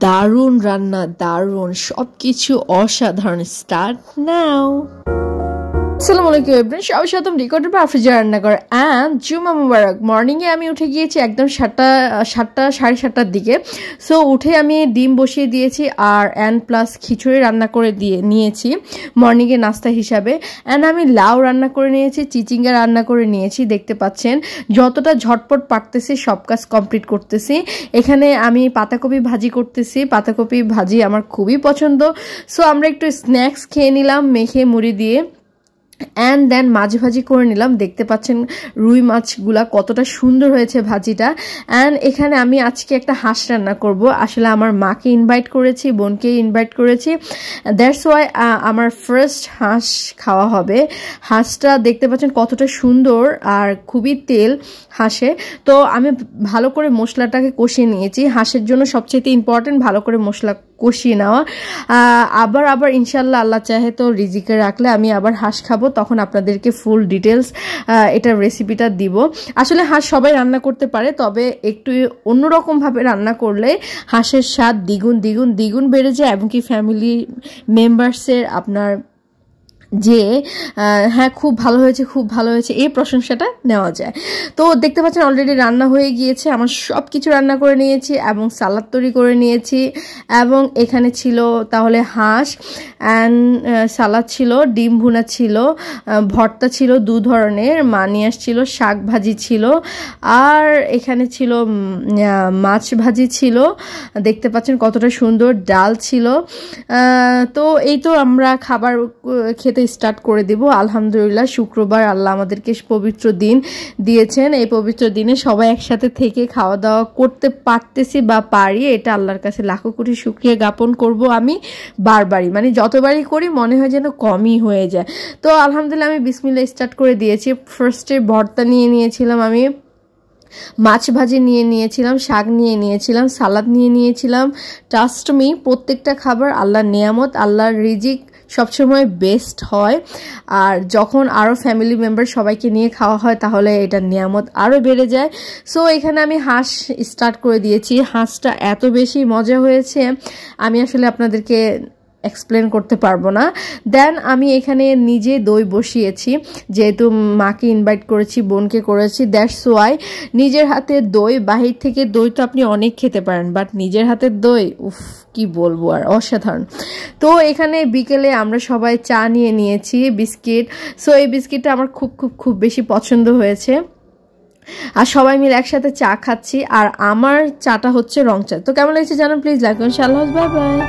দারুণ রান্না, দারুণ সবকিছু অসাধারণ। Start now. আসসালামু আলাইকুম এভরিওয়ান, সবাই সাথে রেকর্ডের পর আফরোজা রান্না করে অ্যান্ড জুমা মুবারক। মর্নিংয়ে আমি উঠে গিয়েছি একদম 7:30টার দিকে। সো উঠে আমি ডিম বসিয়ে দিয়েছি আর প্লাস খিচুড়ি রান্না করে নিয়েছি মর্নিংয়ে নাস্তা হিসাবে। অ্যান্ড আমি লাউ রান্না করে নিয়েছি, চিচিঙ্গা রান্না করে নিয়েছি। দেখতে পাচ্ছেন যতটা ঝটপট পারতেছি সব কাজ কমপ্লিট করতেছি। এখানে আমি পাতাকপি ভাজি করতেছি। পাতাকপি ভাজি আমার খুবই পছন্দ। সো আমরা একটু স্ন্যাক্স খেয়ে নিলাম মেখে মুড়ি দিয়ে। অ্যান্ড দেন মাছ ভাজি করে নিলাম। দেখতে পাচ্ছেন রুই মাছগুলা কতটা সুন্দর হয়েছে ভাজিটা। অ্যান্ড এখানে আমি আজকে একটা হাঁস রান্না করব। আসলে আমার মাকে ইনভাইট করেছি, বোনকে ইনভাইট করেছি, দ্যাটস ওয়াই আমার ফার্স্ট হাঁস খাওয়া হবে। হাঁসটা দেখতে পাচ্ছেন কতটা সুন্দর আর খুবই তেল হাঁসে। তো আমি ভালো করে মশলাটাকে কষিয়ে নিয়েছি। হাঁসের জন্য সবচেয়ে ইম্পর্টেন্ট ভালো করে মশলা কষিয়ে নেওয়া। আবার ইনশাল্লাহ আল্লাহ চাহে তো রিজিকে রাখলে আমি আবার হাঁস খাবো, তখন আপনাদেরকে ফুল ডিটেলস এটার রেসিপিটা দিব। আসলে হাঁস সবাই রান্না করতে পারে, তবে একটু অন্যরকমভাবে রান্না করলে হাঁসের স্বাদ দ্বিগুণ বেড়ে যায় এবং কি ফ্যামিলি মেম্বার্সের আপনার যে হ্যাঁ খুব ভালো হয়েছে এই প্রশংসাটা নেওয়া যায়। তো দেখতে পাচ্ছেন অলরেডি রান্না হয়ে গিয়েছে। আমার সব কিছু রান্না করে নিয়েছি এবং সালাদ তৈরি করে নিয়েছি। এবং এখানে ছিল তাহলে হাঁস অ্যান্ড সালাদ ছিল, ডিম ভুনা ছিল, ভর্তা ছিল 2 ধরনের, মানিয়াস ছিল, শাক ভাজি ছিল, আর এখানে ছিল মাছ ভাজি ছিল। দেখতে পাচ্ছেন কতটা সুন্দর, ডাল ছিল। তো এই তো আমরা খাবার খেতে স্টার্ট করে দিব। আলহামদুলিল্লাহ, শুক্রবার আল্লাহ আমাদেরকে পবিত্র দিন দিয়েছেন। এই পবিত্র দিনে সবাই একসাথে থেকে খাওয়া দাওয়া করতে পারতেছি বা পারি, এটা আল্লাহর কাছে লাখো কোটি শুকরিয়া জ্ঞাপন করব আমি বারবারই, মানে যতবারই করি মনে হয় যেন কমই হয়ে যায়। তো আলহামদুলিল্লাহ আমি বিসমিল্লাহ স্টার্ট করে দিয়েছি। ফার্স্টে ভর্তা নিয়ে নিয়েছিলাম, আমি মাছ ভাজি নিয়ে নিয়েছিলাম, শাক নিয়ে নিয়েছিলাম, সালাদ নিয়ে নিয়েছিলাম। ট্রাস্ট মি, প্রত্যেকটা খাবার আল্লাহর নিয়ামত, আল্লাহর রিজিক সবসময় বেস্ট হয়। আর যখন আরও ফ্যামিলি মেম্বার সবাইকে নিয়ে খাওয়া হয় তাহলে এটার নিয়ামত আরও বেড়ে যায়। সো এখানে আমি হাঁস স্টার্ট করে দিয়েছি। হাঁসটা এত বেশি মজা হয়েছে আমি আসলে আপনাদেরকে এক্সপ্লেন করতে পারবো না। দেন আমি এখানে নিজে দই বসিয়েছি, যেহেতু মাকে ইনভাইট করেছি, বোনকে করেছি, দ্যাটস ওয়াই নিজের হাতের দই। বাহির থেকে দই তো আপনি অনেক খেতে পারেন, বাট নিজের হাতের দই উফ কি বলবো আর, অসাধারণ। তো এখানে বিকেলে আমরা সবাই চা নিয়ে নিয়েছি, বিস্কিট। সো এই বিস্কিটটা আমার খুব বেশি পছন্দ হয়েছে। আর সবাই মিলে একসাথে চা খাচ্ছি। আর আমার চাটা হচ্ছে রং চা। তো কেমন লাগছে জানান প্লিজ, লাইক করুন। আল্লাহ হাফেজ, বাই বাই।